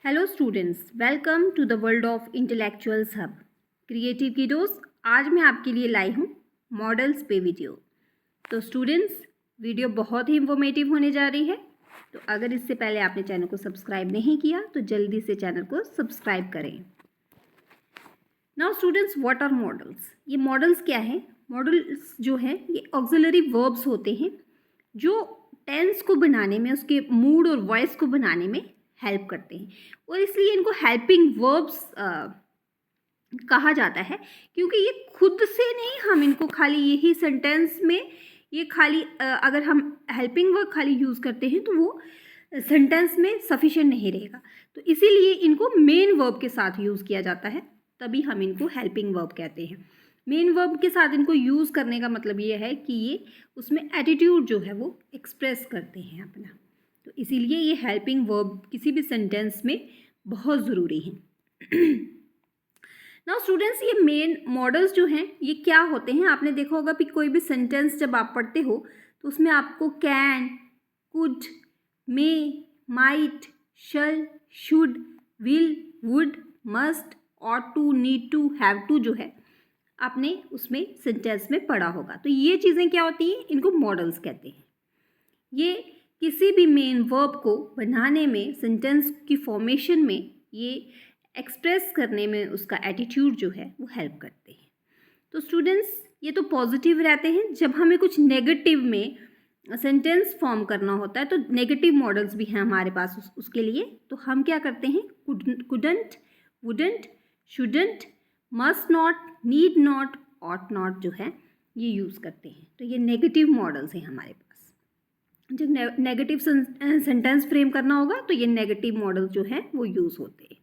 Hello students, welcome to the world of intellectuals hub creative kiddos. आज मैं आपके लिए लाई हूँ मॉडल्स पे वीडियो। तो स्टूडेंट्स, वीडियो बहुत ही इंफॉर्मेटिव होने जा रही है। तो अगर इससे पहले आपने चैनल को सब्सक्राइब नहीं किया तो जल्दी से चैनल को सब्सक्राइब करें। Now students, what are models? ये मॉडल्स क्या है? मॉडल्स जो हैं ये ऑक्सिलरी वर्ब्स होते हैं जो टेंस को बनाने में, उसके मूड और वॉइस को बनाने में हेल्प करते हैं, और इसलिए इनको हेल्पिंग वर्ब्स कहा जाता है, क्योंकि ये खुद से नहीं, हम इनको खाली यही सेंटेंस में ये खाली अगर हम हेल्पिंग वर्ब खाली यूज़ करते हैं तो वो सेंटेंस में सफिशिएंट नहीं रहेगा। तो इसीलिए इनको मेन वर्ब के साथ यूज़ किया जाता है, तभी हम इनको हेल्पिंग वर्ब कहते हैं। मेन वर्ब के साथ इनको यूज़ करने का मतलब ये है कि ये उसमें एटीट्यूड जो है वो एक्सप्रेस करते हैं अपना। तो इसीलिए ये हेल्पिंग वर्ब किसी भी सेंटेंस में बहुत ज़रूरी है। नाउ स्टूडेंट्स, ये मेन मॉडल्स जो हैं ये क्या होते हैं? आपने देखा होगा कि कोई भी सेंटेंस जब आप पढ़ते हो तो उसमें आपको can, could, may, might, shall, should, will, would, must, ought to, need to, have to जो है आपने उसमें सेंटेंस में पढ़ा होगा। तो ये चीज़ें क्या होती हैं? इनको मॉडल्स कहते हैं। ये किसी भी मेन वर्ब को बनाने में, सेंटेंस की फॉर्मेशन में, ये एक्सप्रेस करने में उसका एटीट्यूड जो है वो हेल्प करते हैं। तो स्टूडेंट्स, ये तो पॉजिटिव रहते हैं। जब हमें कुछ नेगेटिव में सेंटेंस फॉर्म करना होता है तो नेगेटिव मॉडल्स भी हैं हमारे पास उसके लिए। तो हम क्या करते हैं? Couldn't, wouldn't, shouldn't, must not, need not, ought not जो है ये यूज़ करते हैं। तो ये नेगेटिव मॉडल्स हैं हमारे पास। जब नेगेटिव सेंटेंस फ्रेम करना होगा तो ये नेगेटिव मॉडल जो है वो यूज़ होते हैं।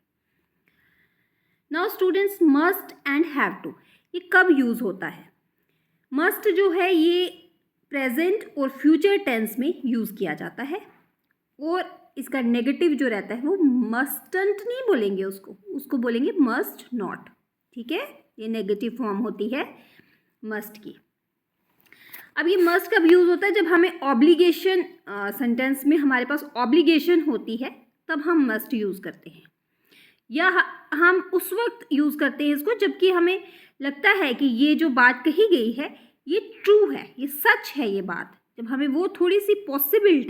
Now students, must and have to ये कब यूज़ होता है? मस्ट जो है ये प्रेजेंट और फ्यूचर टेंस में यूज़ किया जाता है, और इसका नेगेटिव जो रहता है वो मस्टंट नहीं बोलेंगे, उसको बोलेंगे मस्ट नॉट। ठीक है, ये नेगेटिव फॉर्म होती है मस्ट की। अब ये मस्ट कब यूज़ होता है? जब हमें ऑब्लिगेशन, सेंटेंस में हमारे पास ऑब्लिगेशन होती है तब हम मस्ट यूज़ करते हैं, या हम उस वक्त यूज़ करते हैं इसको जबकि हमें लगता है कि ये जो बात कही गई है ये ट्रू है, ये सच है ये बात। जब हमें वो थोड़ी सी पॉसिबल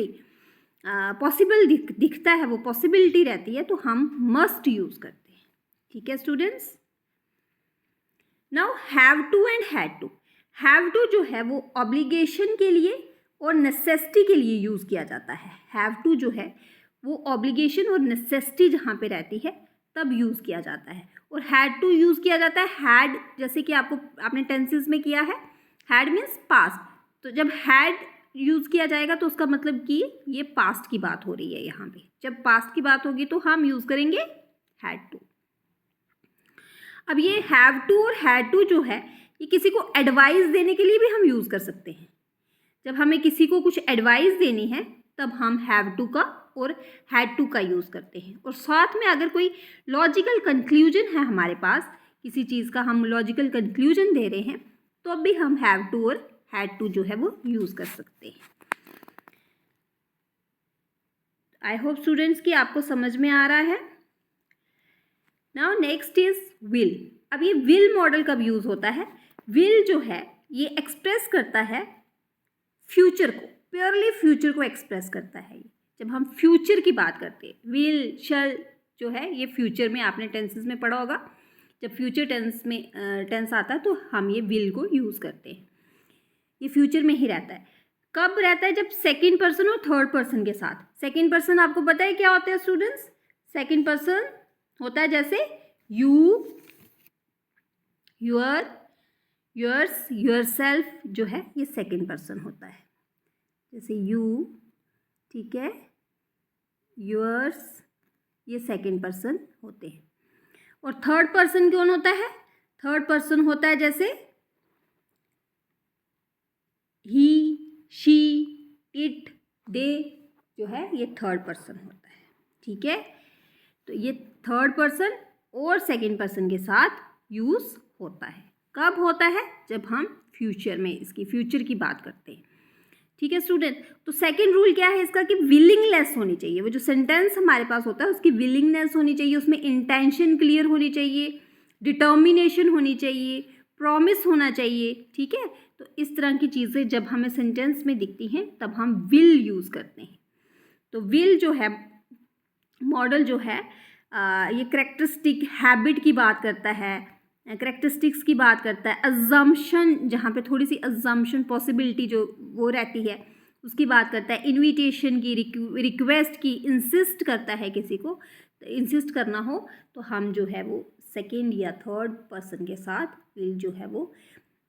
दिखता है, वो पॉसिबिलिटी रहती है, तो हम मस्ट यूज़ करते हैं। ठीक है students. Now have to and had to. Have to जो है वो ऑब्लिगेशन के लिए और नेसेसिटी के लिए यूज़ किया जाता है। हैव टू जो है वो ऑब्लिगेशन और नेसेसिटी जहाँ पे रहती है तब यूज़ किया जाता है, और हैड टू यूज़ किया जाता है हैड, जैसे कि आपने टेंसेस में किया है। हैड मीन्स पास्ट, तो जब हैड यूज़ किया जाएगा तो उसका मतलब कि ये पास्ट की बात हो रही है। यहाँ पे जब पास्ट की बात होगी तो हम यूज़ करेंगे हैड टू। अब ये हैव टू और हैड टू जो है ये किसी को एडवाइस देने के लिए भी हम यूज़ कर सकते हैं। जब हमें किसी को कुछ एडवाइस देनी है तब हम हैव टू का और हैड टू का यूज़ करते हैं। और साथ में अगर कोई लॉजिकल कंक्लूजन है हमारे पास, किसी चीज़ का हम लॉजिकल कंक्लूजन दे रहे हैं, तो अब भी हम हैव टू और हैड टू जो है वो यूज़ कर सकते हैं। आई होप स्टूडेंट्स कि आपको समझ में आ रहा है। Now next is will. अब ये विल मॉडल कब यूज़ होता है? विल जो है ये एक्सप्रेस करता है फ्यूचर को, प्योरली फ्यूचर को एक्सप्रेस करता है। जब हम फ्यूचर की बात करते हैं, विल, शल जो है ये फ्यूचर में आपने टेंसेस में पढ़ा होगा। जब फ्यूचर टेंस आता है तो हम ये विल को यूज़ करते हैं। ये फ्यूचर में ही रहता है। कब रहता है? जब सेकंड पर्सन और थर्ड पर्सन के साथ। सेकंड पर्सन आपको पता है क्या होता है स्टूडेंट्स? सेकंड पर्सन होता है जैसे यू, योर, योर्स, योरसेल्फ जो है ये सेकंड पर्सन होता है। जैसे यू, ठीक है, योर्स, ये सेकंड पर्सन होते हैं। और थर्ड पर्सन कौन होता है? थर्ड पर्सन होता है जैसे ही, शी, इट, दे जो है ये थर्ड पर्सन होता है। ठीक है, तो ये थर्ड पर्सन और सेकंड पर्सन के साथ यूज़ होता है। कब होता है? जब हम फ्यूचर में, इसकी फ्यूचर की बात करते हैं। ठीक है स्टूडेंट। तो सेकंड रूल क्या है इसका कि विलिंगनेस होनी चाहिए। वो जो सेंटेंस हमारे पास होता है उसकी विलिंगनेस होनी चाहिए, उसमें इंटेंशन क्लियर होनी चाहिए, डिटर्मिनेशन होनी चाहिए, प्रॉमिस होना चाहिए। ठीक है, तो इस तरह की चीज़ें जब हमें सेंटेंस में दिखती हैं तब हम विल यूज़ करते हैं। तो विल जो है मॉडल जो है ये करेक्टरिस्टिक हैबिट की बात करता है, करेक्टरिस्टिक्स की बात करता है, अजम्पशन जहाँ पे थोड़ी सी अजम्पशन पॉसिबिलिटी जो वो रहती है उसकी बात करता है, इनविटेशन की, रिक्वेस्ट की, इंसिस्ट करता है किसी को इंसिस्ट करना हो तो हम जो है वो सेकेंड या थर्ड पर्सन के साथ विल जो है वो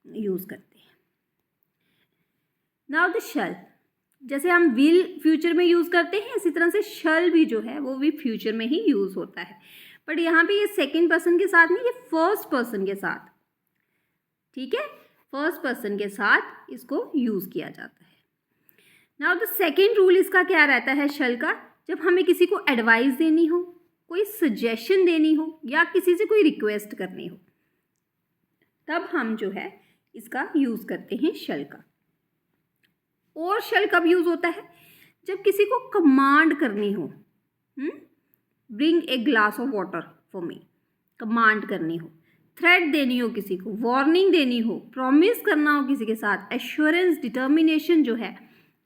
यूज़ करते हैं। नाउ द शल, जैसे हम विल फ्यूचर में यूज़ करते हैं इसी तरह से शल भी जो है वो भी फ्यूचर में ही यूज़ होता है, बट यहाँ पे ये सेकेंड पर्सन के साथ नहीं, ये फर्स्ट पर्सन के साथ। ठीक है, फर्स्ट पर्सन के साथ इसको यूज़ किया जाता है। नाउ द सेकेंड रूल इसका क्या रहता है शल का, जब हमें किसी को एडवाइस देनी हो, कोई सजेशन देनी हो या किसी से कोई रिक्वेस्ट करनी हो तब हम जो है इसका यूज़ करते हैं शल का। और शल कब यूज़ होता है, जब किसी को कमांड करनी हो, bring a glass of water for me, command करनी हो, थ्रेट देनी हो किसी को, वार्निंग देनी हो, प्रॉमिस करना हो किसी के साथ, एश्योरेंस, डिटर्मिनेशन जो है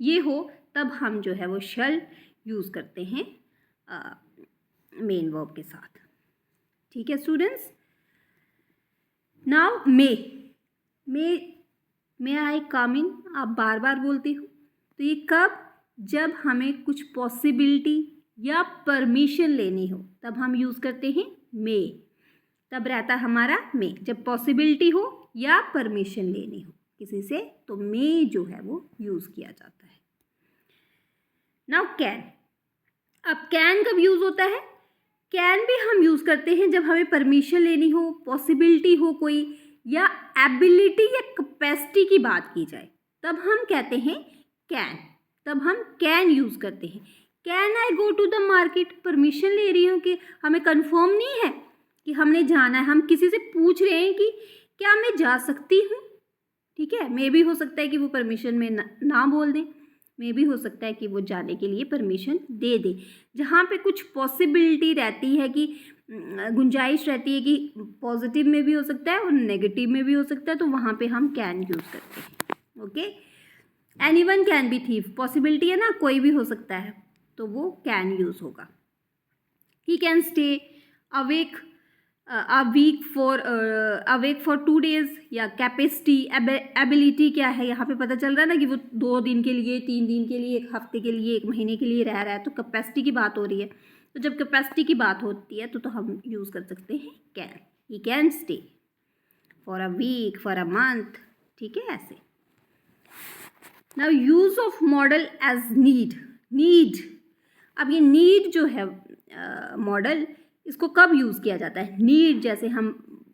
ये हो, तब हम जो है वो शल यूज़ करते हैं मेन वर्ब के साथ। ठीक है स्टूडेंट्स। नाउ मे आई कम इन, आप बार बार बोलती हो, तो ये कब, जब हमें कुछ पॉसिबिलिटी या परमिशन लेनी हो तब हम यूज़ करते हैं मे, तब रहता हमारा मे, जब पॉसिबिलिटी हो या परमिशन लेनी हो किसी से तो मे जो है वो यूज़ किया जाता है। नाउ कैन, अब कैन कब यूज़ होता है, कैन भी हम यूज़ करते हैं जब हमें परमिशन लेनी हो, पॉसिबिलिटी हो कोई, या एबिलिटी या कैपेसिटी की बात की जाए तब हम कहते हैं कैन, तब हम कैन यूज़ करते हैं। Can I go to the market, permission ले रही हूँ कि हमें कंफर्म नहीं है कि हमने जाना है, हम किसी से पूछ रहे हैं कि क्या मैं जा सकती हूँ। ठीक है, मे भी हो सकता है कि वो परमिशन में ना बोल दें, मे भी हो सकता है कि वो जाने के लिए परमिशन दे दे। जहाँ पे कुछ पॉसिबिलिटी रहती है कि गुंजाइश रहती है कि पॉजिटिव में भी हो सकता है और नेगेटिव में भी हो सकता है तो वहाँ पे हम कैन यूज़ करते हैं। Okay, anyone can be thief, possibility है ना, कोई भी हो सकता है तो वो कैन यूज़ होगा। ही can stay awake awake for 2 days, या कैपेसिटी, एबिलिटी क्या है यहाँ पे पता चल रहा है ना कि वो 2 दिन के लिए, 3 दिन के लिए, 1 हफ्ते के लिए, 1 महीने के लिए रह रहा है, तो कैपेसिटी की बात हो रही है। तो जब कैपेसिटी की बात होती है तो हम यूज़ कर सकते हैं can. He can stay for a week, for a month. ठीक है, ऐसे। Now use of modal as need, अब ये नीड जो है मॉडल इसको कब यूज़ किया जाता है, नीड जैसे हम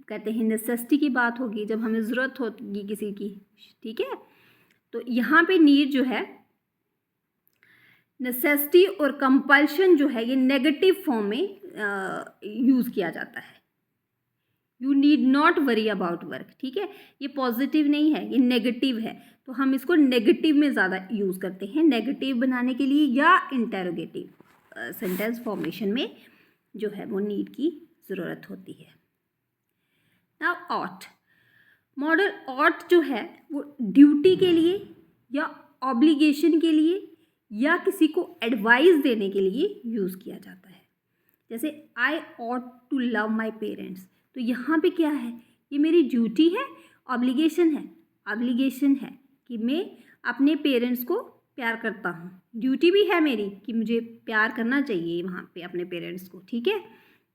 कहते हैं नेसेसिटी की बात होगी जब हमें ज़रूरत होगी किसी की। ठीक है, तो यहाँ पे नीड जो है, नेसेसिटी और कंपल्शन जो है ये नेगेटिव फॉर्म में यूज़ किया जाता है। You need not worry about work. ठीक है, ये पॉजिटिव नहीं है, ये नेगेटिव है, तो हम इसको नेगेटिव में ज़्यादा यूज़ करते हैं, नेगेटिव बनाने के लिए या इंटेरोगेटिव सेंटेंस फॉर्मेशन में जो है वो नीड की ज़रूरत होती है। नाउ ऑट, मॉडल ऑट जो है वो ड्यूटी के लिए या ऑब्लिगेशन के लिए या किसी को एडवाइस देने के लिए यूज़ किया जाता है। जैसे I ought to love my parents, तो यहाँ पे क्या है, ये मेरी ड्यूटी है, ऑब्लिगेशन है कि मैं अपने पेरेंट्स को प्यार करता हूँ, ड्यूटी भी है मेरी कि मुझे प्यार करना चाहिए वहाँ पे अपने पेरेंट्स को। ठीक है,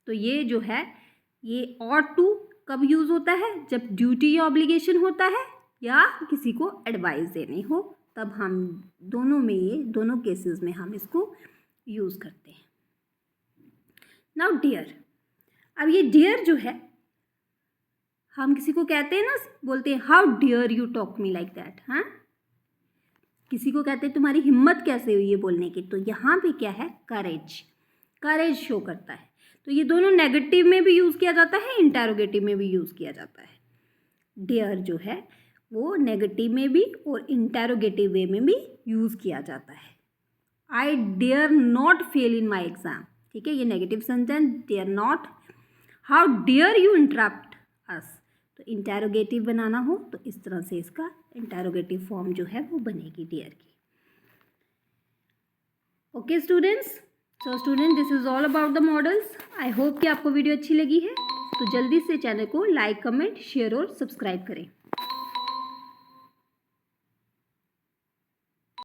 तो ये जो है ये ऑट टू कब यूज़ होता है, जब ड्यूटी या ऑब्लिगेशन होता है या किसी को एडवाइस देनी हो, तब हम दोनों में, ये दोनों केसेस में हम इसको यूज़ करते हैं। नाउ डियर, अब ये डियर जो है हम किसी को कहते हैं ना, बोलते हैं how dare you talk me like that. हाँ, किसी को कहते हैं तुम्हारी हिम्मत कैसे हुई है बोलने की, तो यहाँ पे क्या है, करेज शो करता है। तो ये दोनों नेगेटिव में भी यूज़ किया जाता है, इंटेरोगेटिव में भी यूज़ किया जाता है। डेयर जो है वो नेगेटिव में भी और इंटेरोगेटिव वे में भी यूज़ किया जाता है। I dare not fail in my exam, ठीक है, ये negative sentence dare not. How dare you interrupt us, तो इंटेरोगेटिव बनाना हो तो इस तरह से इसका इंटेरोगेटिव फॉर्म जो है वो बनेगी डेयर की। Okay students, so student this is all about the models. I hope कि आपको वीडियो अच्छी लगी है, तो जल्दी से चैनल को लाइक, कमेंट, शेयर और सब्सक्राइब करें।